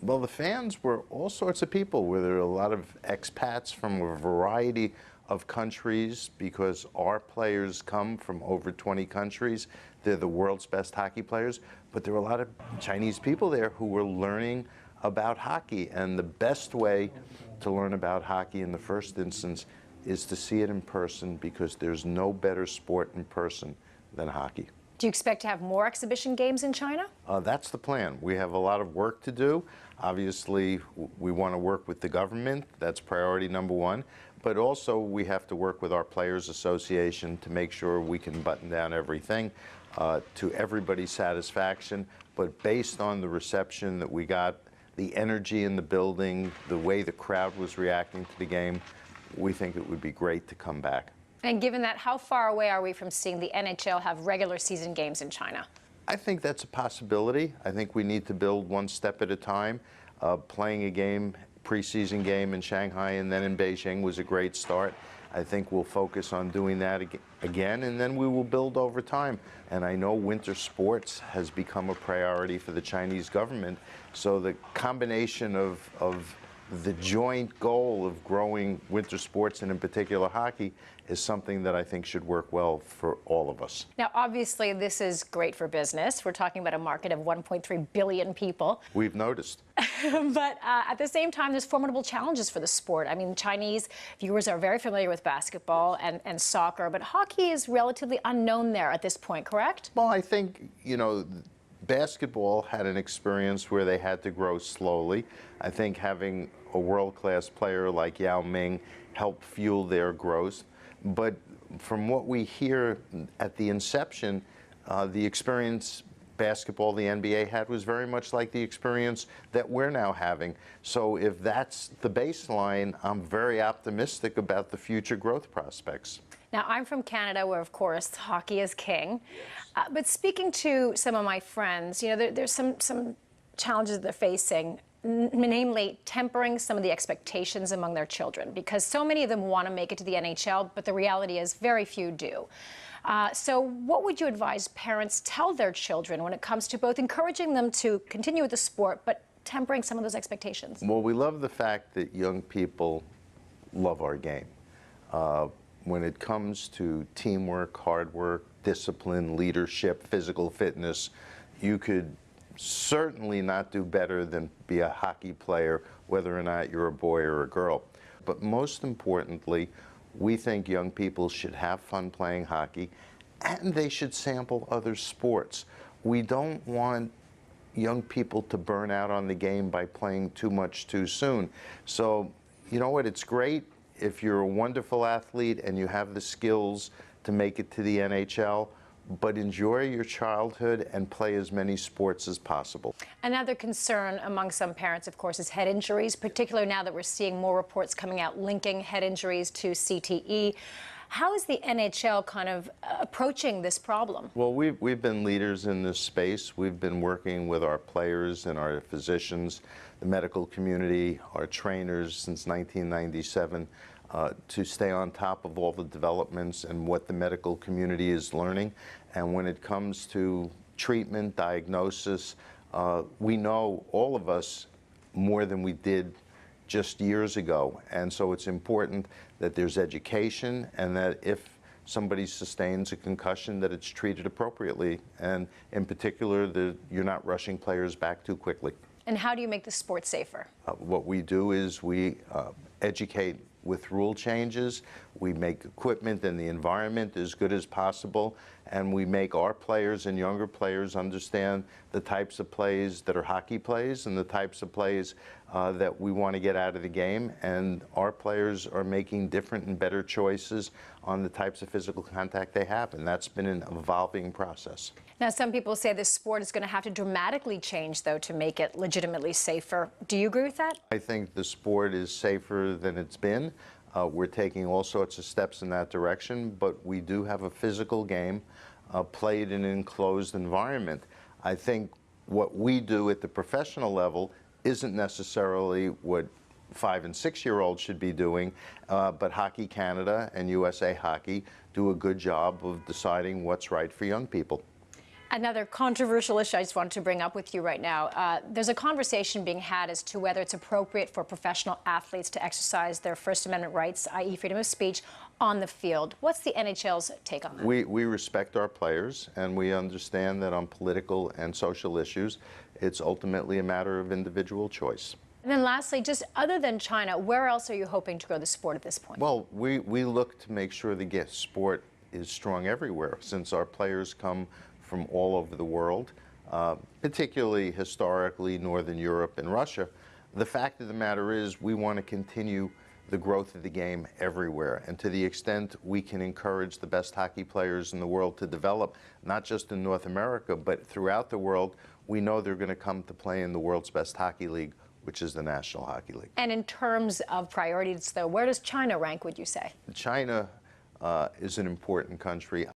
Well, the fans were all sorts of people. There were a lot of expats from a variety of countries because our players come from over 20 countries. They're the world's best hockey players. But there were a lot of Chinese people there who were learning about hockey. And the best way to learn about hockey in the first instance is to see it in person, because there's no better sport in person than hockey. Do you expect to have more exhibition games in China? That's the plan. We have a lot of work to do. Obviously, we want to work with the government. That's priority number one. But also, we have to work with our Players Association to make sure we can button down everything to everybody's satisfaction. But based on the reception that we got, the energy in the building, the way the crowd was reacting to the game, we think it would be great to come back. And given that, how far away are we from seeing the NHL have regular season games in China? I think that's a possibility. I think we need to build one step at a time. Playing a game, preseason game in Shanghai and then in Beijing was a great start. I think we'll focus on doing that again, and then we will build over time. And I know winter sports has become a priority for the Chinese government, so the combination of the joint goal of growing winter sports, and in particular hockey, is something that I think should work well for all of us. Now, obviously, this is great for business. We're talking about a market of 1.3 billion people. We've noticed. But at the same time, there's formidable challenges for the sport. I mean, Chinese viewers are very familiar with basketball and soccer, but hockey is relatively unknown there at this point, correct? Well, I think, basketball had an experience where they had to grow slowly. I think having a world-class player like Yao Ming helped fuel their growth. But from what we hear at the inception, the experience basketball the NBA had was very much like the experience that we're now having. So if that's the baseline, I'm very optimistic about the future growth prospects. Now, I'm from Canada, where, of course, hockey is king. But speaking to some of my friends, there's some challenges they're facing, namely tempering some of the expectations among their children, because so many of them want to make it to the NHL, but the reality is very few do. So what would you advise parents tell their children when it comes to both encouraging them to continue with the sport, but tempering some of those expectations? Well, we love the fact that young people love our game. When it comes to teamwork, hard work, discipline, leadership, physical fitness, you could certainly not do better than be a hockey player, whether or not you're a boy or a girl. But most importantly, we think young people should have fun playing hockey, and they should sample other sports. We don't want young people to burn out on the game by playing too much too soon. So, you know what, it's great if you're a wonderful athlete and you have the skills to make it to the NHL, but enjoy your childhood and play as many sports as possible. Another concern among some parents, of course, is head injuries, particularly now that we're seeing more reports coming out linking head injuries to CTE. How is the NHL kind of approaching this problem? Well, we've been leaders in this space. We've been working with our players and our physicians, the medical community, our trainers since 1997 to stay on top of all the developments and what the medical community is learning. And when it comes to treatment, diagnosis, we know, all of us, more than we did just years ago. And so it's important that there's education, and that if somebody sustains a concussion, that it's treated appropriately. And in particular, you're not rushing players back too quickly. And how do you make the sport safer? What we do is we educate with rule changes. We make equipment and the environment as good as possible, and we make our players and younger players understand the types of plays that are hockey plays and the types of plays that we want to get out of the game. And our players are making different and better choices on the types of physical contact they have, and that's been an evolving process. Now, some people say this sport is going to have to dramatically change, though, to make it legitimately safer. Do you agree with that? I think the sport is safer than it's been. We're taking all sorts of steps in that direction, but we do have a physical game played in an enclosed environment. I think what we do at the professional level isn't necessarily what 5- and 6-year-olds should be doing, but Hockey Canada and USA Hockey do a good job of deciding what's right for young people. Another controversial issue I just wanted to bring up with you right now. There's a conversation being had as to whether it's appropriate for professional athletes to exercise their First Amendment rights, i.e. freedom of speech, on the field. What's the NHL's take on that? We respect our players, and we understand that on political and social issues, it's ultimately a matter of individual choice. And then lastly, just other than China, where else are you hoping to grow the sport at this point? Well, we look to make sure the sport is strong everywhere, since our players come from all over the world, particularly historically Northern Europe and Russia. The fact of the matter is we want to continue the growth of the game everywhere, and to the extent we can encourage the best hockey players in the world to develop, not just in North America, but throughout the world, we know they're going to come to play in the world's best hockey league, which is the National Hockey League. And in terms of priorities, though, where does China rank, would you say? China is an important country.